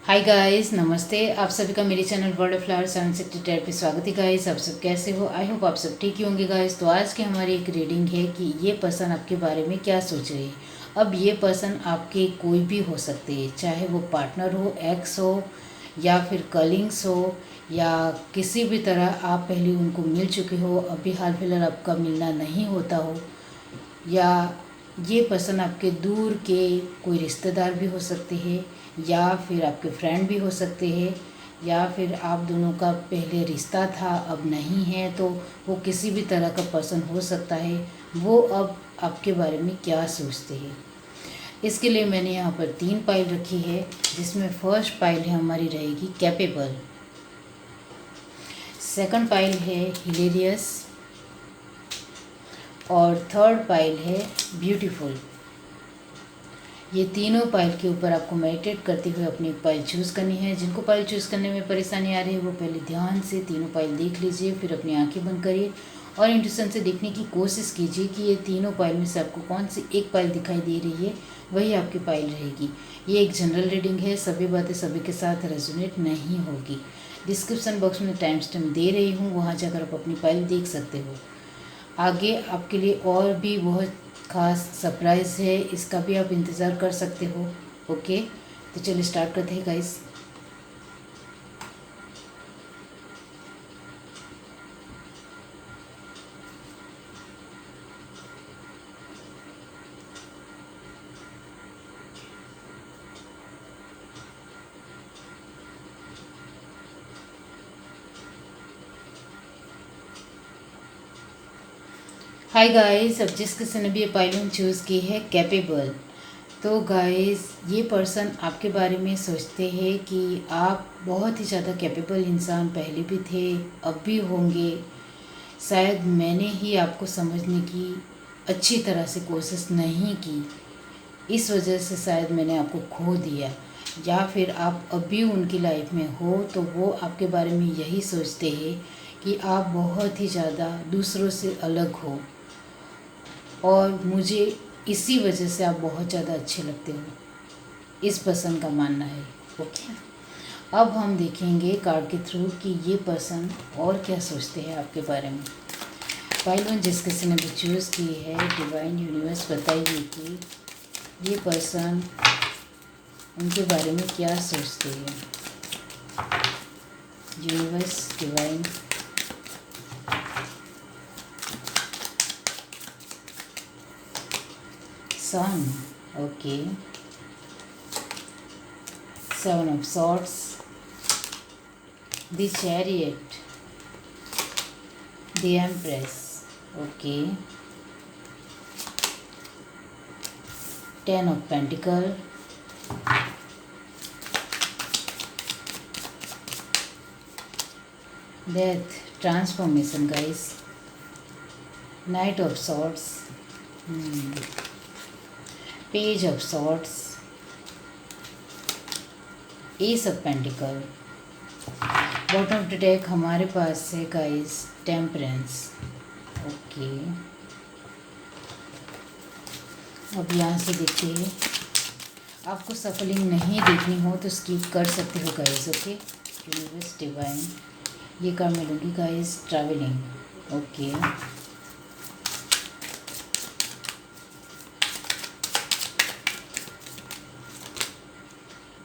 Hi guys, नमस्ते। आप सभी का मेरे चैनल वर्ल्ड ऑफ फ्लावर 760 पे स्वागत है गाइस। आप सब कैसे हो? आई होप आप सब ठीक ही होंगे गाइस। तो आज की हमारी एक रीडिंग है कि ये पर्सन आपके बारे में क्या सोच रही है। अब ये पर्सन आपके कोई भी हो सकते हैं, चाहे वो पार्टनर हो, एक्स हो, या फिर कलिंग्स हो, या किसी भी तरह आप पहले उनको मिल चुके हो, अभी हाल फिलहाल आपका मिलना नहीं होता हो, या ये पर्सन आपके दूर के कोई रिश्तेदार भी हो सकते हैं, या फिर आपके फ्रेंड भी हो सकते हैं, या फिर आप दोनों का पहले रिश्ता था अब नहीं है, तो वो किसी भी तरह का पर्सन हो सकता है। वो अब आपके बारे में क्या सोचते हैं, इसके लिए मैंने यहाँ पर 3 पाइल रखी है, जिसमें फर्स्ट पाइल है हमारी रहेगी कैपेबल, सेकंड पाइल है हिलेरियस, और थर्ड पाइल है ब्यूटीफुल। ये तीनों पाइल के ऊपर आपको मेडिटेट करते हुए अपनी एक पाइल चूज़ करनी है। जिनको पाइल चूज़ करने में परेशानी आ रही है वो पहले ध्यान से तीनों पाइल देख लीजिए, फिर अपनी आंखें बंद करिए और इंट्यूशन से देखने की कोशिश कीजिए कि ये तीनों पाइल में से आपको कौन सी एक पाइल दिखाई दे रही है, वही आपकी पाइल रहेगी। ये एक जनरल रीडिंग है, सभी बातें सभी के साथ रेजोनेट नहीं होगी। डिस्क्रिप्शन बॉक्स में टाइम स्टैम्प दे रही हूँ, वहाँ जाकर आप अपनी पाइल देख सकते हो। आगे आपके लिए और भी बहुत खास सरप्राइज़ है, इसका भी आप इंतज़ार कर सकते हो। ओके, तो चलिए स्टार्ट करते हैं गाइस। हाय गाइस, अब जिस किसी ने भी ये पाइलिंग चूज़ की है कैपेबल, तो गाइस ये पर्सन आपके बारे में सोचते हैं कि आप बहुत ही ज़्यादा कैपेबल इंसान पहले भी थे, अब भी होंगे। शायद मैंने ही आपको समझने की अच्छी तरह से कोशिश नहीं की, इस वजह से शायद मैंने आपको खो दिया, या फिर आप अभी उनकी लाइफ में हो तो वो आपके बारे में यही सोचते हैं कि आप बहुत ही ज़्यादा दूसरों से अलग हो, और मुझे इसी वजह से आप बहुत ज़्यादा अच्छे लगते हो, इस पर्सन का मानना है। ओके, अब हम देखेंगे कार्ड के थ्रू कि ये पर्सन और क्या सोचते हैं आपके बारे में। पाइल वन जिस किसी ने भी चूज़ की है, डिवाइन यूनिवर्स बताइए कि ये पर्सन उनके बारे में क्या सोचते हैं। Universe, divine, sun, okay, 7 of swords, the chariot, the empress, okay, 10 of pentacle, death, transformation guys, knight of swords, page of swords, ace of pentacle, bottom of the deck हमारे पास है गाइस टेम्परेंस। ओके, अब यहाँ से देखिए, आपको सफलिंग नहीं देखनी हो तो स्किप कर सकते हो गाइस। ओके, यूनिवर्स, डिवाइन, ये कार्ड मैं लूँगी guys, travelling. Okay,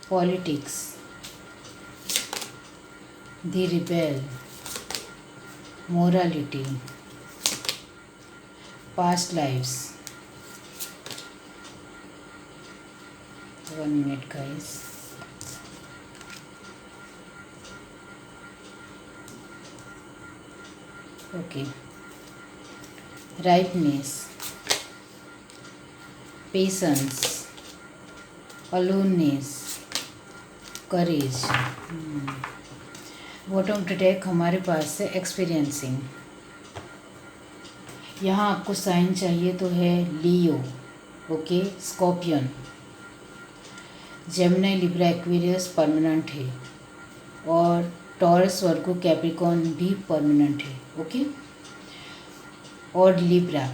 politics, the rebel, morality, past lives. 1 minute guys। Okay, rightness, patience, aloneness, courage. Bottom of the deck हमारे पास है एक्सपीरियंसिंग। यहाँ आपको साइन चाहिए तो है Leo, okay, Scorpion, Gemini, Libra, Aquarius permanent है, और टॉरस, वर्गो, कैप्रिकॉर्न भी परमानेंट है। ओके, और लिब्रा।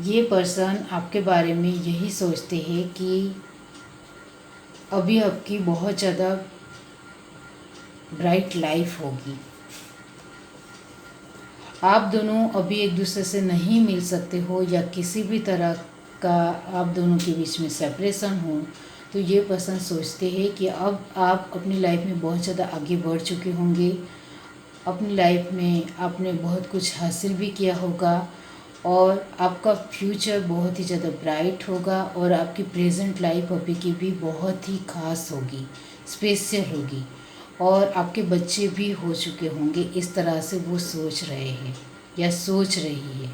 ये पर्सन आपके बारे में यही सोचते हैं कि अभी आपकी बहुत ज़्यादा ब्राइट लाइफ होगी। आप दोनों अभी एक दूसरे से नहीं मिल सकते हो या किसी भी तरह का आप दोनों के बीच में सेपरेशन हो, तो ये पर्सन सोचते हैं कि अब आप अपनी लाइफ में बहुत ज़्यादा आगे बढ़ चुके होंगे। अपनी लाइफ में आपने बहुत कुछ हासिल भी किया होगा और आपका फ्यूचर बहुत ही ज़्यादा ब्राइट होगा और आपकी प्रेजेंट लाइफ अभी की भी बहुत ही ख़ास होगी, स्पेशल होगी और आपके बच्चे भी हो चुके होंगे। इस तरह से वो सोच रहे हैं या सोच रही है।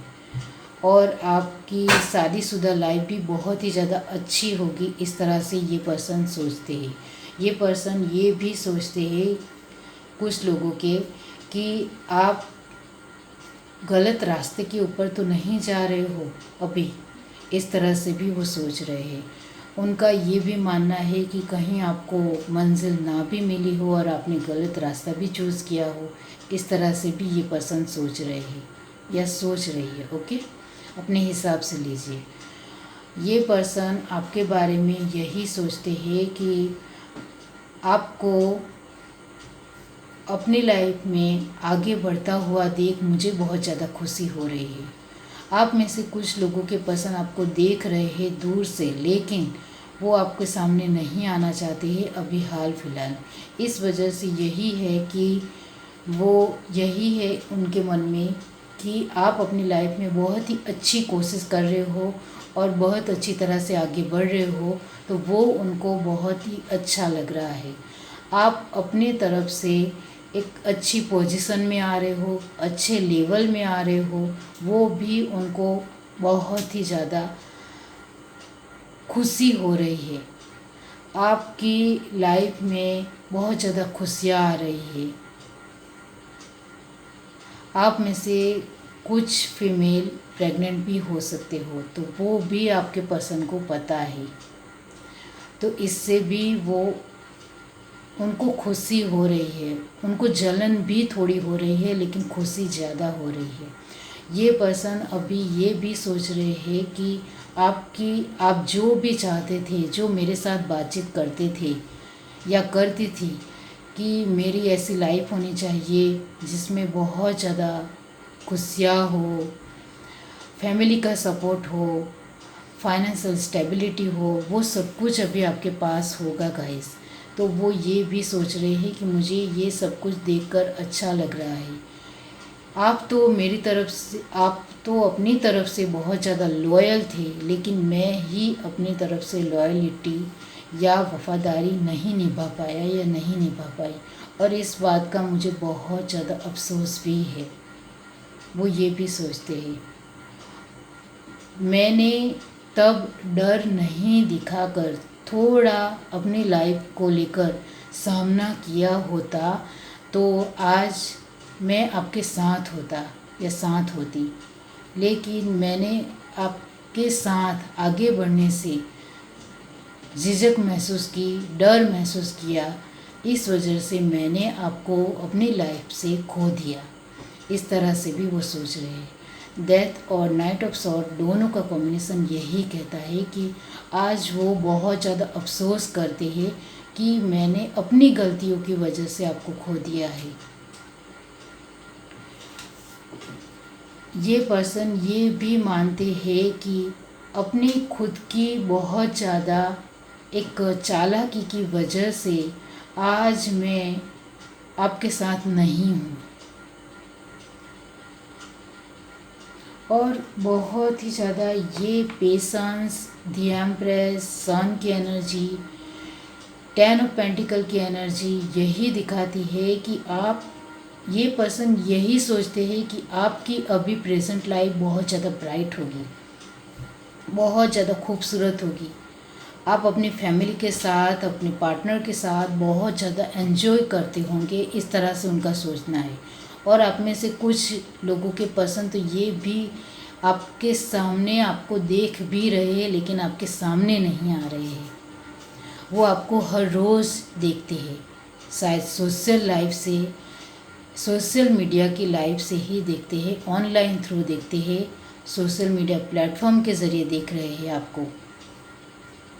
और आपकी शादीशुदा लाइफ भी बहुत ही ज़्यादा अच्छी होगी, इस तरह से ये पर्सन सोचते हैं। ये पर्सन ये भी सोचते हैं कुछ लोगों के कि आप गलत रास्ते के ऊपर तो नहीं जा रहे हो अभी, इस तरह से भी वो सोच रहे हैं। उनका ये भी मानना है कि कहीं आपको मंजिल ना भी मिली हो और आपने गलत रास्ता भी चूज़ किया हो, इस तरह से भी ये पर्सन सोच रहे हैं या सोच रही है। ओके, अपने हिसाब से लीजिए। ये पर्सन आपके बारे में यही सोचते हैं कि आपको अपनी लाइफ में आगे बढ़ता हुआ देख मुझे बहुत ज़्यादा खुशी हो रही है। आप में से कुछ लोगों के पर्सन आपको देख रहे हैं दूर से, लेकिन वो आपके सामने नहीं आना चाहते हैं अभी हाल फिलहाल। इस वजह से यही है कि वो यही है उनके मन में कि आप अपनी लाइफ में बहुत ही अच्छी कोशिश कर रहे हो और बहुत अच्छी तरह से आगे बढ़ रहे हो, तो वो उनको बहुत ही अच्छा लग रहा है। आप अपने तरफ से एक अच्छी पोजीशन में आ रहे हो, अच्छे लेवल में आ रहे हो, वो भी उनको बहुत ही ज़्यादा खुशी हो रही है। आपकी लाइफ में बहुत ज़्यादा खुशियाँ आ रही है। आप में से कुछ फीमेल प्रेग्नेंट भी हो सकते हो, तो वो भी आपके पर्सन को पता है, तो इससे भी वो उनको खुशी हो रही है। उनको जलन भी थोड़ी हो रही है, लेकिन खुशी ज़्यादा हो रही है। ये पर्सन अभी ये भी सोच रहे हैं कि आप जो भी चाहते थे, जो मेरे साथ बातचीत करते थे या करती थी कि मेरी ऐसी लाइफ होनी चाहिए जिसमें बहुत ज़्यादा खुशियाँ हो, फैमिली का सपोर्ट हो, फाइनेंशियल स्टेबिलिटी हो, वो सब कुछ अभी आपके पास होगा गाइस। तो वो ये भी सोच रहे हैं कि मुझे ये सब कुछ देखकर अच्छा लग रहा है। आप तो मेरी तरफ से, आप तो अपनी तरफ से बहुत ज़्यादा लॉयल थे, लेकिन मैं ही अपनी तरफ से लॉयलिटी या वफ़ादारी नहीं निभा पाया या नहीं निभा पाई, और इस बात का मुझे बहुत ज़्यादा अफसोस भी है। वो ये भी सोचते हैं मैंने तब डर नहीं दिखाकर थोड़ा अपनी लाइफ को लेकर सामना किया होता, तो आज मैं आपके साथ होता या साथ होती। लेकिन मैंने आपके साथ आगे बढ़ने से झिझक महसूस की, डर महसूस किया, इस वजह से मैंने आपको अपनी लाइफ से खो दिया। इस तरह से भी वो सोच रहे हैं। डेथ और नाइट ऑफ सॉर्ड दोनों का कॉम्बिनेशन यही कहता है कि आज वो बहुत ज़्यादा अफसोस करते हैं कि मैंने अपनी गलतियों की वजह से आपको खो दिया है। ये पर्सन ये भी मानते हैं कि अपनी खुद की बहुत ज़्यादा एक चालाकी की वजह से आज मैं आपके साथ नहीं हूँ, और बहुत ही ज़्यादा ये पेशेंस, द एम्प्रेस, सन की एनर्जी, 10 ऑफ पेंटिकल की एनर्जी यही दिखाती है कि आप, ये पर्सन यही सोचते हैं कि आपकी अभी प्रेजेंट लाइफ बहुत ज़्यादा ब्राइट होगी, बहुत ज़्यादा खूबसूरत होगी। आप अपनी फैमिली के साथ, अपने पार्टनर के साथ बहुत ज़्यादा एंजॉय करते होंगे, इस तरह से उनका सोचना है। और आप में से कुछ लोगों के पर्सन तो ये भी आपके सामने आपको देख भी रहे हैं, लेकिन आपके सामने नहीं आ रहे हैं। वो आपको हर रोज़ देखते हैं, शायद सोशल लाइफ से, सोशल मीडिया की लाइफ से ही देखते हैं, ऑनलाइन थ्रू देखते हैं, सोशल मीडिया प्लेटफॉर्म के ज़रिए देख रहे हैं आपको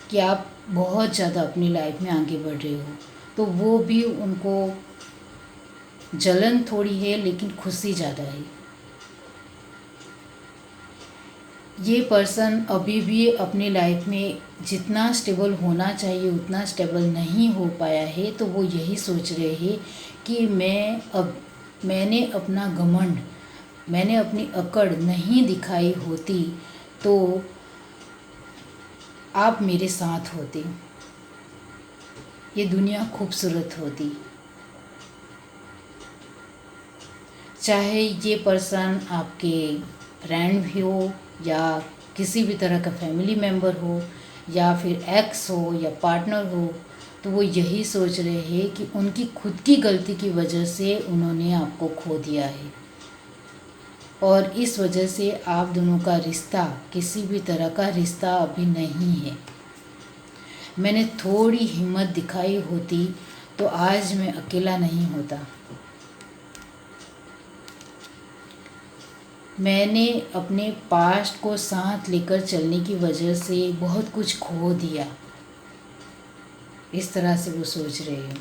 कि आप बहुत ज़्यादा अपनी लाइफ में आगे बढ़ रहे हो, तो वो भी उनको जलन थोड़ी है लेकिन खुशी ज़्यादा है। ये पर्सन अभी भी अपनी लाइफ में जितना स्टेबल होना चाहिए उतना स्टेबल नहीं हो पाया है, तो वो यही सोच रहे हैं कि मैंने अपना घमंड, मैंने अपनी अकड़ नहीं दिखाई होती तो आप मेरे साथ होते, ये दुनिया खूबसूरत होती। चाहे ये पर्सन आपके फ्रेंड भी हो या किसी भी तरह का फैमिली मेम्बर हो या फिर एक्स हो या पार्टनर हो, तो वो यही सोच रहे हैं कि उनकी खुद की गलती की वजह से उन्होंने आपको खो दिया है और इस वजह से आप दोनों का रिश्ता, किसी भी तरह का रिश्ता अभी नहीं है। मैंने थोड़ी हिम्मत दिखाई होती तो आज मैं अकेला नहीं होता। मैंने अपने पास्ट को साथ लेकर चलने की वजह से बहुत कुछ खो दिया, इस तरह से वो सोच रहे हैं।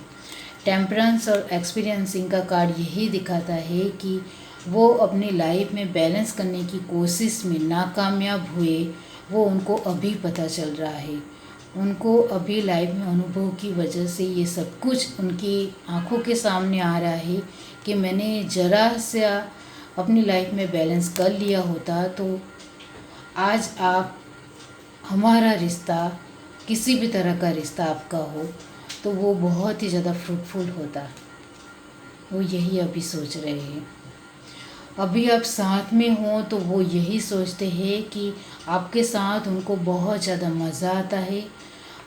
टेम्परेंस और एक्सपीरियंसिंग का कार्ड यही दिखाता है कि वो अपनी लाइफ में बैलेंस करने की कोशिश में नाकामयाब हुए, वो उनको अभी पता चल रहा है। उनको अभी लाइफ में अनुभव की वजह से ये सब कुछ उनकी आंखों के सामने आ रहा है कि मैंने ज़रा सा अपनी लाइफ में बैलेंस कर लिया होता तो आज आप, हमारा रिश्ता, किसी भी तरह का रिश्ता आपका हो तो वो बहुत ही ज़्यादा फ्रूटफुल होता। वो यही अभी सोच रहे हैं। अभी आप साथ में हो तो वो यही सोचते हैं कि आपके साथ उनको बहुत ज़्यादा मज़ा आता है,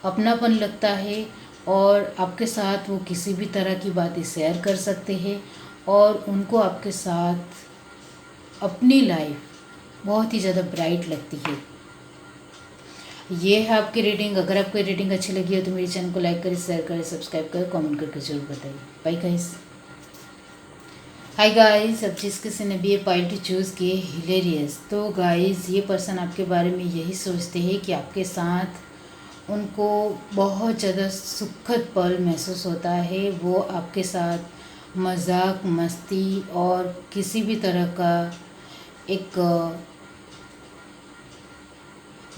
अपनापन लगता है और आपके साथ वो किसी भी तरह की बातें शेयर कर सकते हैं और उनको आपके साथ अपनी लाइफ बहुत ही ज़्यादा ब्राइट लगती है। ये है आपकी रीडिंग। अगर आपको रीडिंग अच्छी लगी हो तो मेरे चैनल को लाइक करें, शेयर करें, सब्सक्राइब करें, कमेंट करके जरूर बताइए। Bye guys. हाय गाइस, अब जिस किसी ने भी ये पाइल टू चूज़ किए हिलेरियस, तो गाइस ये पर्सन आपके बारे में यही सोचते हैं कि आपके साथ उनको बहुत ज़्यादा सुखद पल महसूस होता है। वो आपके साथ मजाक, मस्ती और किसी भी तरह का एक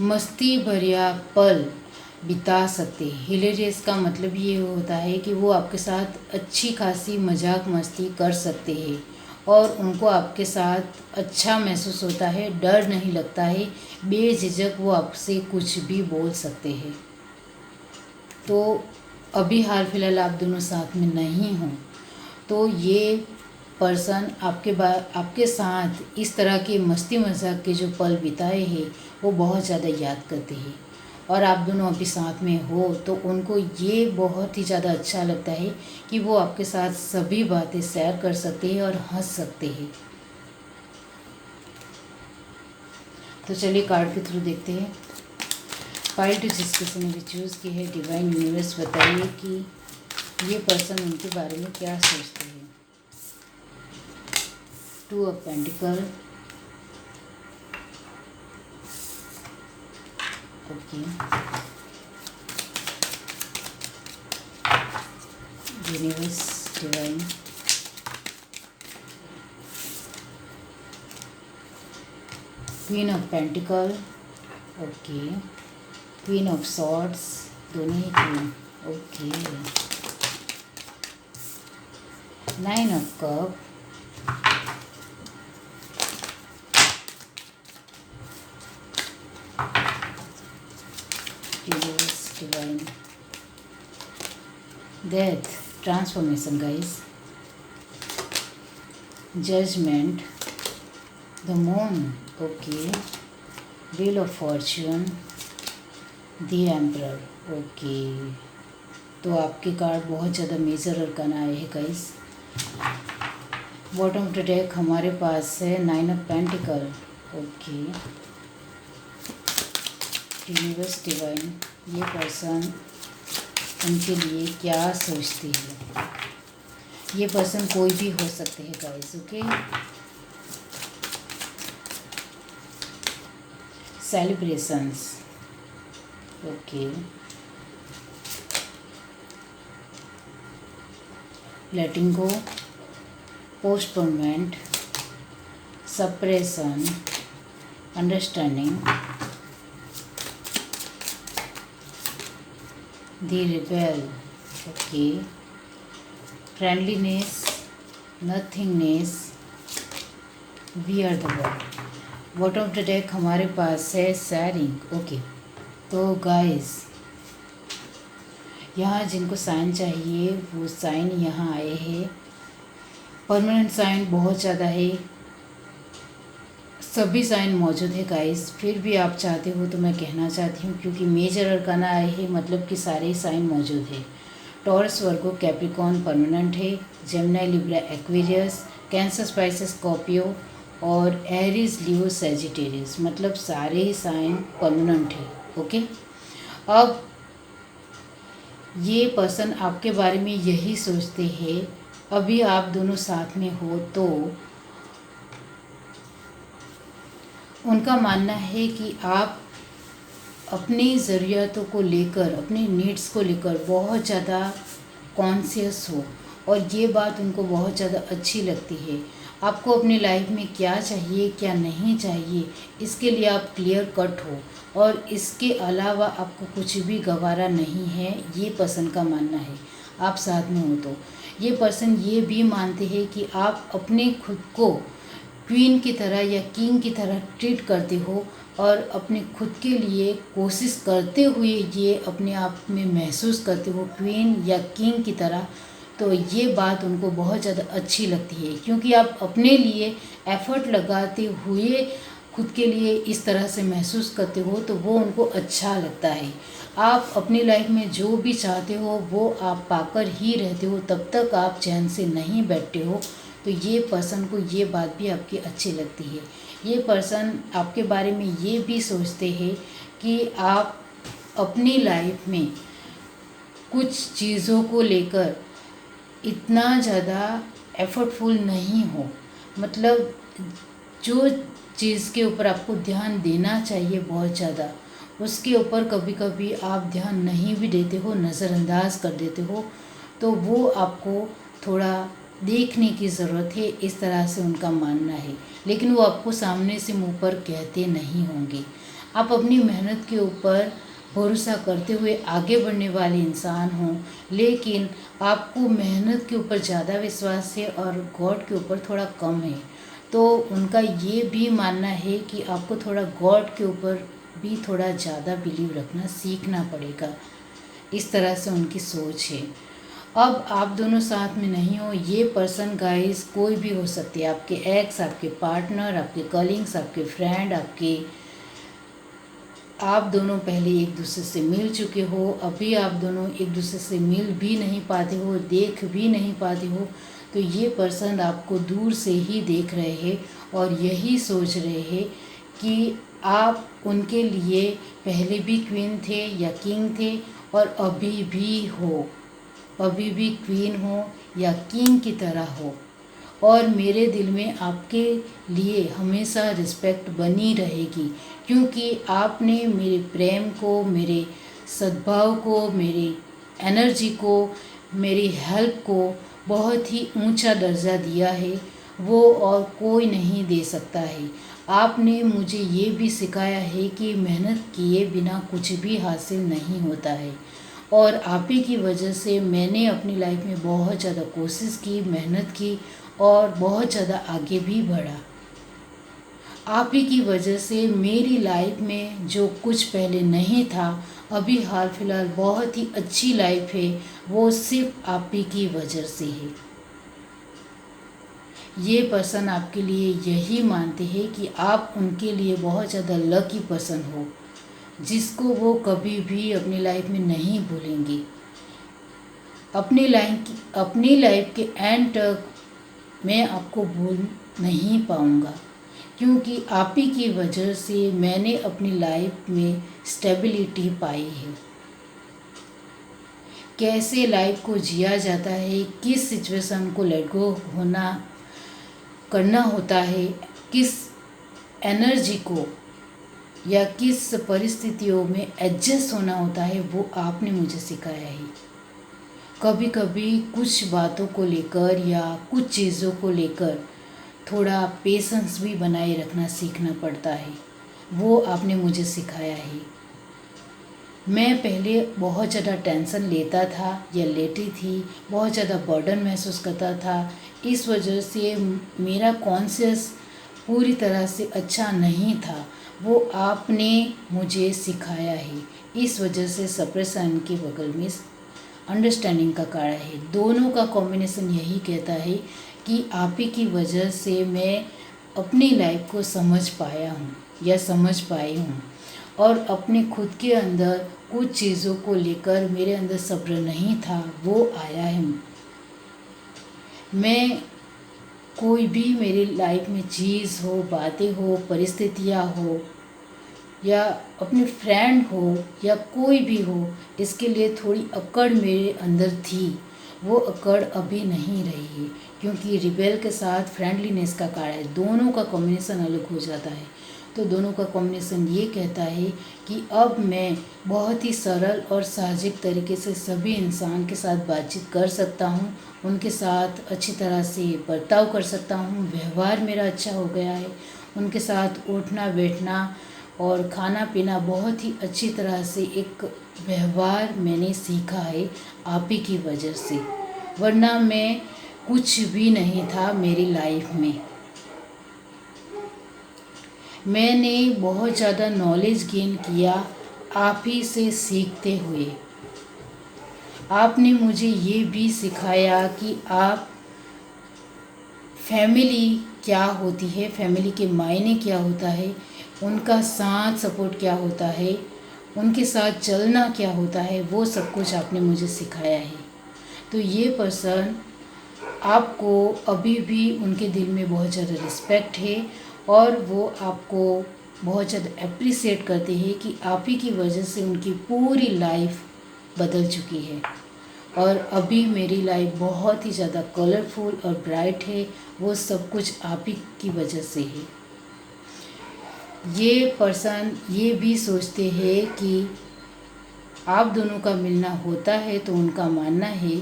मस्ती भरिया पल बिता सकते हैं। हिलेरियस का मतलब ये होता है कि वो आपके साथ अच्छी खासी मजाक मस्ती कर सकते हैं और उनको आपके साथ अच्छा महसूस होता है, डर नहीं लगता है, बेझिझक वो आपसे कुछ भी बोल सकते हैं। तो अभी हाल फिलहाल आप दोनों साथ में नहीं हों तो ये पर्सन आपके साथ इस तरह के मस्ती मजाक के जो पल बिताए हैं वो बहुत ज़्यादा याद करते हैं और आप दोनों अभी साथ में हो तो उनको ये बहुत ही ज़्यादा अच्छा लगता है कि वो आपके साथ सभी बातें शेयर कर सकते हैं और हंस सकते हैं। तो चलिए कार्ड के थ्रू देखते हैं। फाइल टू जिस किसी ने भी चूज़ की है, डिवाइन यूनिवर्स बताइए कि ये पर्सन उनके बारे में क्या सोचते हैं। Two of pentacle, okay, universe divine, queen of pentacle, okay, queen of swords, दोनों ही queen, okay, nine of cup, universe divine, death, transformation guys, judgment, the moon, okay, wheel of fortune, the emperor, okay. तो आपके card बहुत ज़्यादा major अरकान आए हैं guys. Bottom to deck हमारे पास है nine of pentacle, okay, universe divine, ये पर्सन उनके लिए क्या सोचती है। ये पर्सन कोई भी हो सकते हैं guys, okay. Celebrations, okay, letting go, postponement, suppression, understanding, the rebel, okay, friendliness, nothingness, we are the world। Bottom of the deck हमारे पास है शेयरिंग, ओके। तो गाइस यहाँ जिनको साइन चाहिए वो साइन यहाँ आए हैं। परमानेंट साइन बहुत ज़्यादा है, सभी साइन मौजूद है गाइस। फिर भी आप चाहते हो तो मैं कहना चाहती हूँ, क्योंकि मेजर अरकाना आए हैं मतलब कि सारे साइन मौजूद है। टॉरस, वर्गो, कैप्रिकॉर्न परमानेंट है, Gemini, Libra, Aquarius, cancer, spices, Scorpio और एरीज, लियो, सैजिटेरियस, मतलब सारे ही साइन परमानेंट है, ओके। अब ये पर्सन आपके बारे में यही सोचते हैं, अभी आप दोनों साथ में हो तो उनका मानना है कि आप अपनी ज़रूरतों को लेकर, अपनी नीड्स को लेकर बहुत ज़्यादा कॉन्शियस हो, और ये बात उनको बहुत ज़्यादा अच्छी लगती है। आपको अपनी लाइफ में क्या चाहिए क्या नहीं चाहिए इसके लिए आप क्लियर कट हो, और इसके अलावा आपको कुछ भी गवारा नहीं है, ये पर्सन का मानना है। आप साथ में हो तो ये पर्सन ये भी मानते हैं कि आप अपने खुद को क्वीन की तरह या किंग की तरह ट्रीट करते हो, और अपने खुद के लिए कोशिश करते हुए ये अपने आप में महसूस करते हो क्वीन या किंग की तरह। तो ये बात उनको बहुत ज़्यादा अच्छी लगती है, क्योंकि आप अपने लिए एफ़र्ट लगाते हुए खुद के लिए इस तरह से महसूस करते हो, तो वो उनको अच्छा लगता है। आप अपनी लाइफ में जो भी चाहते हो वो आप पाकर ही रहते हो, तब तक आप चैन से नहीं बैठते हो। तो ये पर्सन को ये बात भी आपकी अच्छी लगती है। ये पर्सन आपके बारे में ये भी सोचते हैं कि आप अपनी लाइफ में कुछ चीज़ों को लेकर इतना ज़्यादा एफर्टफुल नहीं हो, मतलब जो चीज़ के ऊपर आपको ध्यान देना चाहिए बहुत ज़्यादा, उसके ऊपर कभी कभी आप ध्यान नहीं भी देते हो, नज़रअंदाज कर देते हो। तो वो आपको थोड़ा देखने की ज़रूरत है, इस तरह से उनका मानना है। लेकिन वो आपको सामने से मुंह पर कहते नहीं होंगे। आप अपनी मेहनत के ऊपर भरोसा करते हुए आगे बढ़ने वाले इंसान हों, लेकिन आपको मेहनत के ऊपर ज़्यादा विश्वास है और गॉड के ऊपर थोड़ा कम है। तो उनका ये भी मानना है कि आपको थोड़ा गॉड के ऊपर भी थोड़ा ज़्यादा बिलीव रखना सीखना पड़ेगा, इस तरह से उनकी सोच है। अब आप दोनों साथ में नहीं हो, ये पर्सन गाइस कोई भी हो सकती है, आपके एक्स, आपके पार्टनर, आपके कलीग्स, आपके फ्रेंड, आप दोनों पहले एक दूसरे से मिल चुके हो, अभी आप दोनों एक दूसरे से मिल भी नहीं पाते हो, देख भी नहीं पाते हो। तो ये पर्सन आपको दूर से ही देख रहे हैं और यही सोच रहे हैं कि आप उनके लिए पहले भी क्वीन थे या किंग थे, और अभी भी हो, अभी भी क्वीन हो या किंग की तरह हो, और मेरे दिल में आपके लिए हमेशा रिस्पेक्ट बनी रहेगी, क्योंकि आपने मेरे प्रेम को, मेरे सद्भाव को, मेरी एनर्जी को, मेरी हेल्प को बहुत ही ऊंचा दर्जा दिया है, वो और कोई नहीं दे सकता है। आपने मुझे ये भी सिखाया है कि मेहनत किए बिना कुछ भी हासिल नहीं होता है, और आप ही की वजह से मैंने अपनी लाइफ में बहुत ज़्यादा कोशिश की, मेहनत की और बहुत ज़्यादा आगे भी बढ़ा। आप ही की वजह से मेरी लाइफ में जो कुछ पहले नहीं था, अभी हाल फिलहाल बहुत ही अच्छी लाइफ है, वो सिर्फ आप ही की वजह से है। ये पर्सन आपके लिए यही मानते हैं कि आप उनके लिए बहुत ज़्यादा लकी पर्सन हो, जिसको वो कभी भी अपनी लाइफ में नहीं भूलेंगे। अपनी लाइफ के एंड तक मैं आपको भूल नहीं पाऊँगा, क्योंकि आप ही की वजह से मैंने अपनी लाइफ में स्टेबिलिटी पाई है। कैसे लाइफ को जिया जाता है, किस सिचुएशन को लेट गो करना होता है, किस एनर्जी को या किस परिस्थितियों में एडजस्ट होना होता है, वो आपने मुझे सिखाया है। कभी कभी कुछ बातों को लेकर या कुछ चीज़ों को लेकर थोड़ा पेशेंस भी बनाए रखना सीखना पड़ता है। वो आपने मुझे सिखाया है। मैं पहले बहुत ज़्यादा टेंशन लेता था या लेती थी, बहुत ज़्यादा बर्डन महसूस करता था। इस वजह से मेरा कॉन्शियस पूरी तरह से अच्छा नहीं था। वो आपने मुझे सिखाया है। इस वजह से सप्रेशन के बगल में अंडरस्टैंडिंग का कारण है। दोनों का कॉम्बिनेशन यही कहता है कि आप ही की वजह से मैं अपनी लाइफ को समझ पाया हूँ या समझ पाई हूँ, और अपने खुद के अंदर कुछ चीज़ों को लेकर मेरे अंदर सब्र नहीं था, वो आया है। मैं कोई भी मेरी लाइफ में चीज़ हो, बातें हो, परिस्थितियाँ हो, या अपने फ्रेंड हो या कोई भी हो, इसके लिए थोड़ी अकड़ मेरे अंदर थी। वो अकड़ अभी नहीं रही है, क्योंकि रिबेल के साथ फ्रेंडलीनेस का कारण है। दोनों का कॉम्बिनेशन अलग हो जाता है। तो दोनों का कॉम्बिनेशन ये कहता है कि अब मैं बहुत ही सरल और साहजिक तरीके से सभी इंसान के साथ बातचीत कर सकता हूँ, उनके साथ अच्छी तरह से बर्ताव कर सकता हूँ। व्यवहार मेरा अच्छा हो गया है, उनके साथ उठना बैठना और खाना पीना बहुत ही अच्छी तरह से एक व्यवहार मैंने सीखा है आप ही की वजह से। वरना मैं कुछ भी नहीं था मेरी लाइफ में। मैंने बहुत ज़्यादा नॉलेज गेन किया आप ही से सीखते हुए। आपने मुझे ये भी सिखाया कि आप फैमिली क्या होती है, फैमिली के मायने क्या होता है, उनका साथ सपोर्ट क्या होता है, उनके साथ चलना क्या होता है, वो सब कुछ आपने मुझे सिखाया है। तो ये पर्सन आपको अभी भी उनके दिल में बहुत ज़्यादा रिस्पेक्ट है, और वो आपको बहुत ज़्यादा अप्रिसिएट करते हैं कि आप ही की वजह से उनकी पूरी लाइफ बदल चुकी है। और अभी मेरी लाइफ बहुत ही ज़्यादा कलरफुल और ब्राइट है। वो सब कुछ आप ही की वजह से है। ये पर्सन ये भी सोचते हैं कि आप दोनों का मिलना होता है, तो उनका मानना है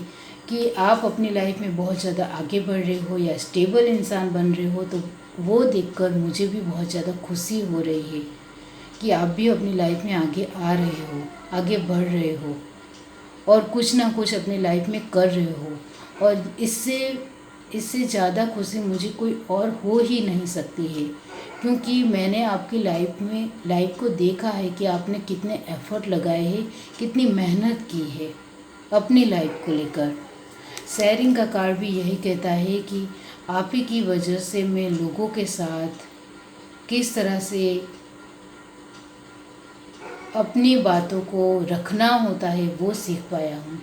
कि आप अपनी लाइफ में बहुत ज़्यादा आगे बढ़ रहे हो या स्टेबल इंसान बन रहे हो। तो वो देखकर मुझे भी बहुत ज़्यादा खुशी हो रही है कि आप भी अपनी लाइफ में आगे आ रहे हो, आगे बढ़ रहे हो, और कुछ ना कुछ अपनी लाइफ में कर रहे हो। और इससे ज़्यादा खुशी मुझे कोई और हो ही नहीं सकती है, क्योंकि मैंने आपकी लाइफ को देखा है कि आपने कितने एफर्ट लगाए हैं, कितनी मेहनत की है अपनी लाइफ को लेकर। शेयरिंग का कार्ड भी यही कहता है कि आप ही की वजह से मैं लोगों के साथ किस तरह से अपनी बातों को रखना होता है वो सीख पाया हूँ।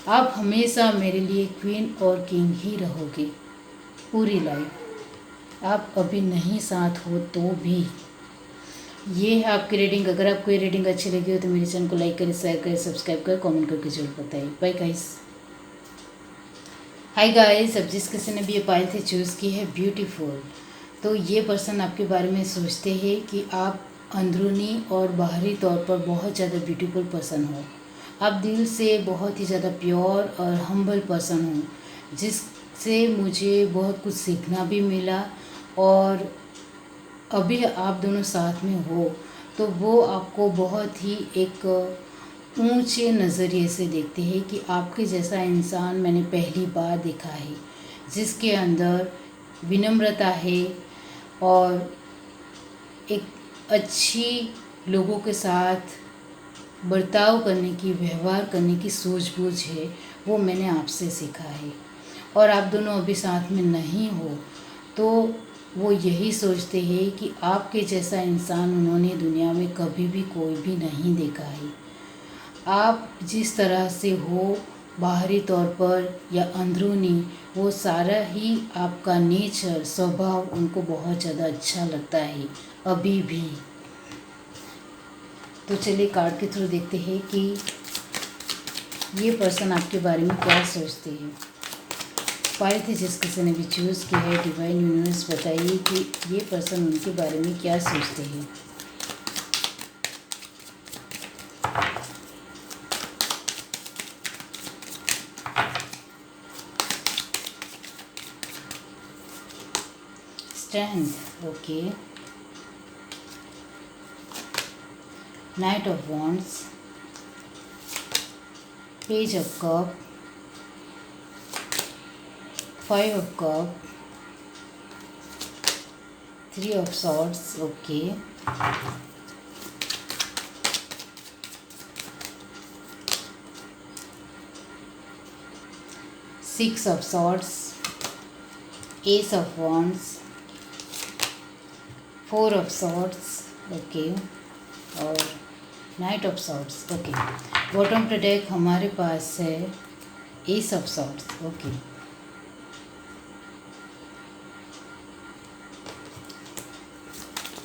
आप हमेशा मेरे लिए क्वीन और किंग ही रहोगे पूरी लाइफ। आप अभी नहीं साथ हो तो भी। ये है आपकी रीडिंग। अगर आपको ये रीडिंग अच्छी लगी हो तो मेरे चैनल को लाइक करें, शेयर करें, सब्सक्राइब करें, कमेंट करके जरूर बताइए। Bye guys. हाय गाइस, अब जिस किसी ने भी ये पायल से चूज़ की है ब्यूटीफुल, तो ये पर्सन आपके बारे में सोचते हैं कि आप अंदरूनी और बाहरी तौर पर बहुत ज़्यादा ब्यूटीफुल पर्सन हो। आप दिल से बहुत ही ज़्यादा प्योर और हम्बल पर्सन हो, जिससे मुझे बहुत कुछ सीखना भी मिला। और अभी आप दोनों साथ में हो तो वो आपको बहुत ही एक ऊंचे नज़रिए से देखते हैं कि आपके जैसा इंसान मैंने पहली बार देखा है, जिसके अंदर विनम्रता है और एक अच्छी लोगों के साथ बर्ताव करने की, व्यवहार करने की सूझबूझ है। वो मैंने आपसे सीखा है। और आप दोनों अभी साथ में नहीं हो तो वो यही सोचते हैं कि आपके जैसा इंसान उन्होंने दुनिया में कभी भी कोई भी नहीं देखा है। आप जिस तरह से हो बाहरी तौर पर या अंदरूनी, वो सारा ही आपका नेचर, स्वभाव उनको बहुत ज़्यादा अच्छा लगता है अभी भी। तो चलिए कार्ड के थ्रू देखते हैं कि ये पर्सन आपके बारे में क्या सोचते हैं। पाए थे जिस किसी ने भी चूज़ किया है, डिवाइन यूनिवर्स बताइए कि ये पर्सन उनके बारे में क्या सोचते हैं। Strength, okay. Night of wands, page of cup, 5 of cup, 3 of swords, okay. 6 of swords, ace of wands, 4 of swords, okay, और night of swords, okay. Bottom पे डेक हमारे पास है एस ऑफ swords, ओके।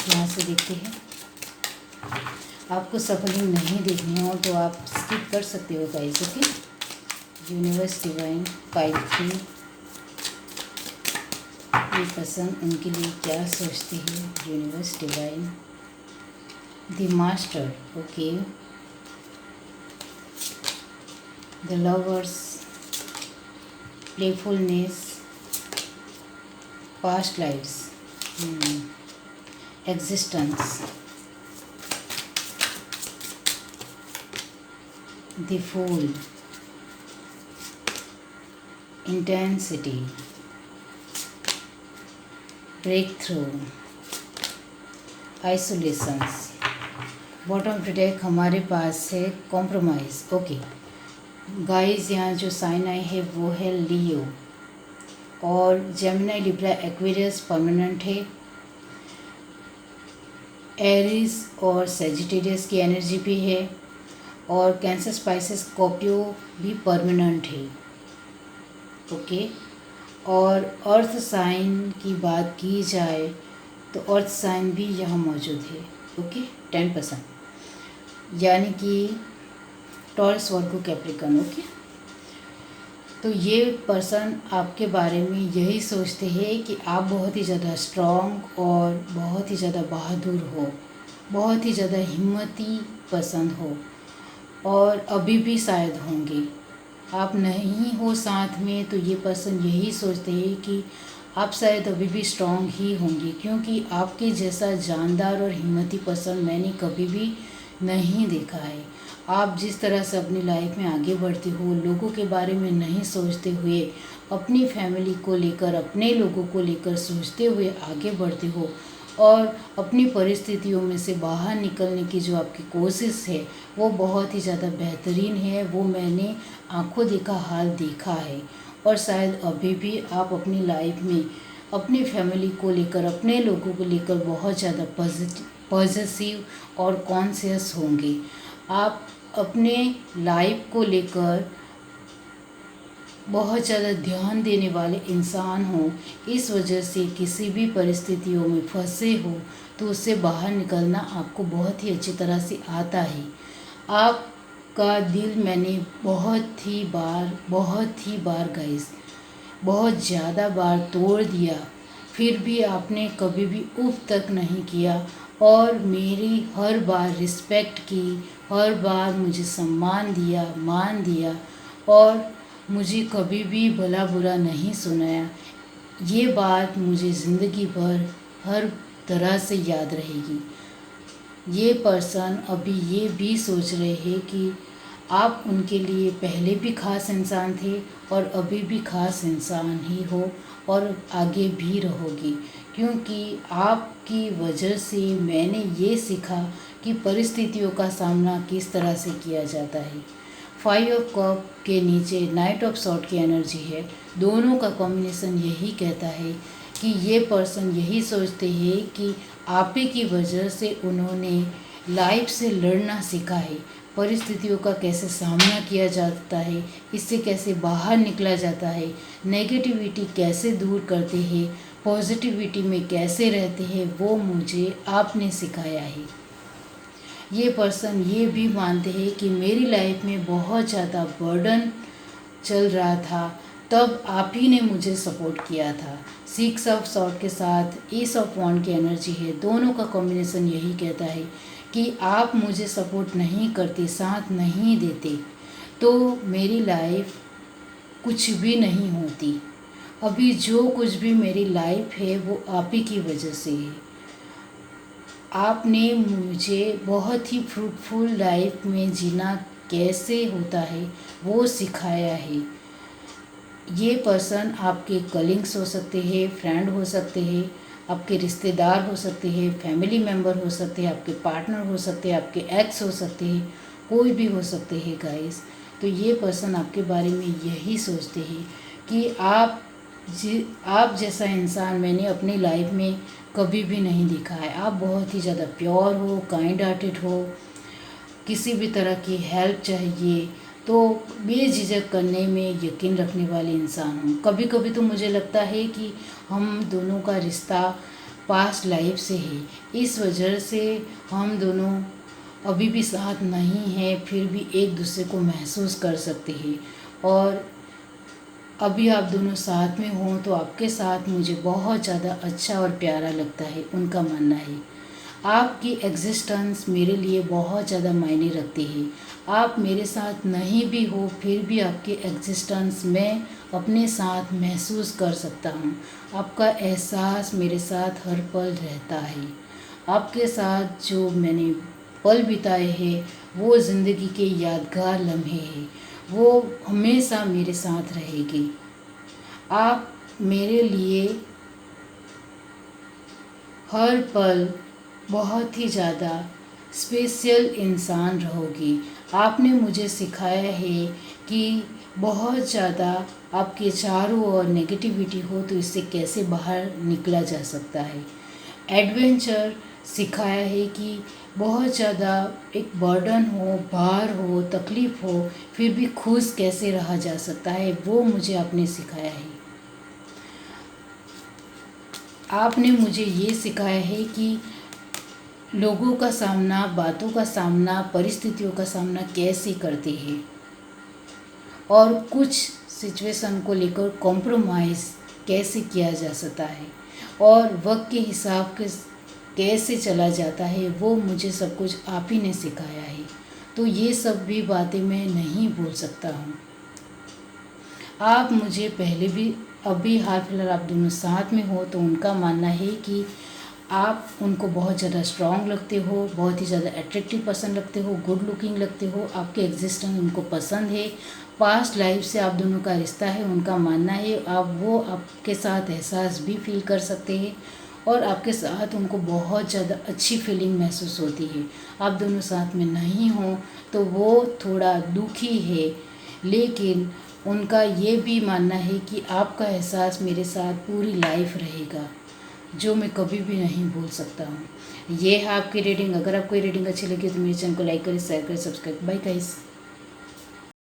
यहाँ से देखते हैं। आपको सफलिंग नहीं देखनी हो तो आप स्किप कर सकते हो guys, okay. Universe divine, file 3, ये पसंद उनके लिए क्या सोचती है universe divine. The master, okay. The lovers, playfulness, past lives, existence, the fool, intensity, breakthrough, isolations। Bottom product हमारे पास है कॉम्प्रोमाइज़, ओके। गाइस यहाँ जो साइन आए हैं वो है लियो और जेमिनी, लिब्रा, एक्वेरियस परमानेंट है। एरीज और सेजिटेरियस की एनर्जी भी है और कैंसर, स्पाइसेस, स्कॉर्पियो भी परमानेंट है, ओके। और अर्थ साइन की बात की जाए तो अर्थ साइन भी यहाँ मौजूद है, ओके। 10%, यानी कि टॉरस, वर्गो, कैप्रिकॉर्न, ओके। तो ये पर्सन आपके बारे में यही सोचते हैं कि आप बहुत ही ज़्यादा स्ट्रॉन्ग और बहुत ही ज़्यादा बहादुर हो, बहुत ही ज़्यादा हिम्मती पसंद हो और अभी भी शायद होंगे। आप नहीं हो साथ में तो ये पर्सन यही सोचते हैं कि आप शायद अभी भी स्ट्रॉन्ग ही होंगे, क्योंकि आपके जैसा जानदार और हिम्मती पर्सन मैंने कभी भी नहीं देखा है। आप जिस तरह से अपनी लाइफ में आगे बढ़ते हो, लोगों के बारे में नहीं सोचते हुए, अपनी फैमिली को लेकर, अपने लोगों को लेकर सोचते हुए आगे बढ़ते हो और अपनी परिस्थितियों में से बाहर निकलने की जो आपकी कोशिश है वो बहुत ही ज़्यादा बेहतरीन है। वो मैंने आंखों देखा हाल देखा है और शायद अभी भी आप अपनी लाइफ में अपनी फैमिली को लेकर, अपने लोगों को लेकर बहुत ज़्यादा पॉजिटिव और कॉन्शियस होंगे। आप अपने लाइफ को लेकर बहुत ज़्यादा ध्यान देने वाले इंसान हो, इस वजह से किसी भी परिस्थितियों में फंसे हो तो उससे बाहर निकलना आपको बहुत ही अच्छी तरह से आता है। आपका दिल मैंने बहुत ही बार गाइस, बहुत ज़्यादा बार तोड़ दिया, फिर भी आपने कभी भी उफ तक नहीं किया और मेरी हर बार रिस्पेक्ट की, हर बार मुझे सम्मान दिया, मान दिया और मुझे कभी भी भला बुरा नहीं सुनाया। ये बात मुझे ज़िंदगी भर हर तरह से याद रहेगी। ये पर्सन अभी ये भी सोच रहे हैं कि आप उनके लिए पहले भी ख़ास इंसान थे और अभी भी ख़ास इंसान ही हो और आगे भी रहोगी, क्योंकि आपकी वजह से मैंने ये सीखा कि परिस्थितियों का सामना किस तरह से किया जाता है। 5 ऑफ कप के नीचे नाइट ऑफ सॉर्ड की एनर्जी है। दोनों का कॉम्बिनेशन यही कहता है कि ये पर्सन यही सोचते हैं कि आप ही की वजह से उन्होंने लाइफ से लड़ना सीखा है, परिस्थितियों का कैसे सामना किया जाता है, इससे कैसे बाहर निकला जाता है, नेगेटिविटी कैसे दूर करते हैं, पॉजिटिविटी में कैसे रहते हैं, वो मुझे आपने सिखाया है। ये पर्सन ये भी मानते हैं कि मेरी लाइफ में बहुत ज़्यादा बर्डन चल रहा था, तब आप ही ने मुझे सपोर्ट किया था। 6 ऑफ सॉर्ड के साथ एस ऑफ वॉन्ड की एनर्जी है। दोनों का कॉम्बिनेशन यही कहता है कि आप मुझे सपोर्ट नहीं करते, साथ नहीं देते तो मेरी लाइफ कुछ भी नहीं होती अभी जो कुछ भी मेरी लाइफ है वो आप ही की वजह से है। आपने मुझे बहुत ही फ्रूटफुल लाइफ में जीना कैसे होता है वो सिखाया है। ये पर्सन आपके कलीग्स हो सकते हैं, फ्रेंड हो सकते हैं, आपके रिश्तेदार हो सकते हैं, फैमिली मेम्बर हो सकते हैं, आपके पार्टनर हो सकते हैं, आपके एक्स हो सकते हैं, कोई भी हो सकते हैं गाइस। तो ये पर्सन आपके बारे में यही सोचते हैं कि आप जैसा इंसान मैंने अपनी लाइफ में कभी भी नहीं देखा है। आप बहुत ही ज़्यादा प्योर हो, काइंड हार्टेड हो, किसी भी तरह की हेल्प चाहिए तो बेझिझक करने में यकीन रखने वाले इंसान हूँ। कभी कभी तो मुझे लगता है कि हम दोनों का रिश्ता पास्ट लाइफ से है, इस वजह से हम दोनों अभी भी साथ नहीं हैं, फिर भी एक दूसरे को महसूस कर सकते हैं। और अभी आप दोनों साथ में हों तो आपके साथ मुझे बहुत ज़्यादा अच्छा और प्यारा लगता है, उनका मानना है। आपकी एग्जिस्टेंस मेरे लिए बहुत ज़्यादा मायने रखती है। आप मेरे साथ नहीं भी हो फिर भी आपकी एग्जिस्टेंस मैं अपने साथ महसूस कर सकता हूँ। आपका एहसास मेरे साथ हर पल रहता है। आपके साथ जो मैंने पल बिताए हैं वो ज़िंदगी के यादगार लम्हे हैं, वो हमेशा मेरे साथ रहेगी। आप मेरे लिए हर पल बहुत ही ज़्यादा स्पेशल इंसान रहोगी। आपने मुझे सिखाया है कि बहुत ज़्यादा आपके चारों ओर नेगेटिविटी हो तो इससे कैसे बाहर निकला जा सकता है। एडवेंचर सिखाया है कि बहुत ज़्यादा एक बर्डन हो, भार हो, तकलीफ़ हो, फिर भी खुश कैसे रहा जा सकता है, वो मुझे आपने सिखाया है। आपने मुझे ये सिखाया है कि लोगों का सामना, बातों का सामना, परिस्थितियों का सामना कैसे करते हैं और कुछ सिचुएशन को लेकर कॉम्प्रोमाइज़ कैसे किया जा सकता है और वक्त के हिसाब के कैसे चला जाता है, वो मुझे सब कुछ आप ही ने सिखाया है। तो ये सब भी बातें मैं नहीं भूल सकता हूँ। आप मुझे पहले भी, अभी हाल फिलहाल आप दोनों साथ में हो तो उनका मानना है कि आप उनको बहुत ज़्यादा स्ट्रॉन्ग लगते हो, बहुत ही ज़्यादा अट्रैक्टिव पसंद लगते हो, गुड लुकिंग लगते हो, आपके एग्जिस्टेंस उनको पसंद है। पास्ट लाइफ से आप दोनों का रिश्ता है, उनका मानना है वो आपके साथ एहसास भी फील कर सकते हैं और आपके साथ उनको बहुत ज़्यादा अच्छी फीलिंग महसूस होती है। आप दोनों साथ में नहीं हो तो वो थोड़ा दुखी है, लेकिन उनका ये भी मानना है कि आपका एहसास मेरे साथ पूरी लाइफ रहेगा, जो मैं कभी भी नहीं भूल सकता हूँ। ये है आपकी रीडिंग। अगर आपको ये रीडिंग अच्छी लगी तो मेरे चैनल को लाइक करें, शेयर करें, सब्सक्राइब। Bye guys.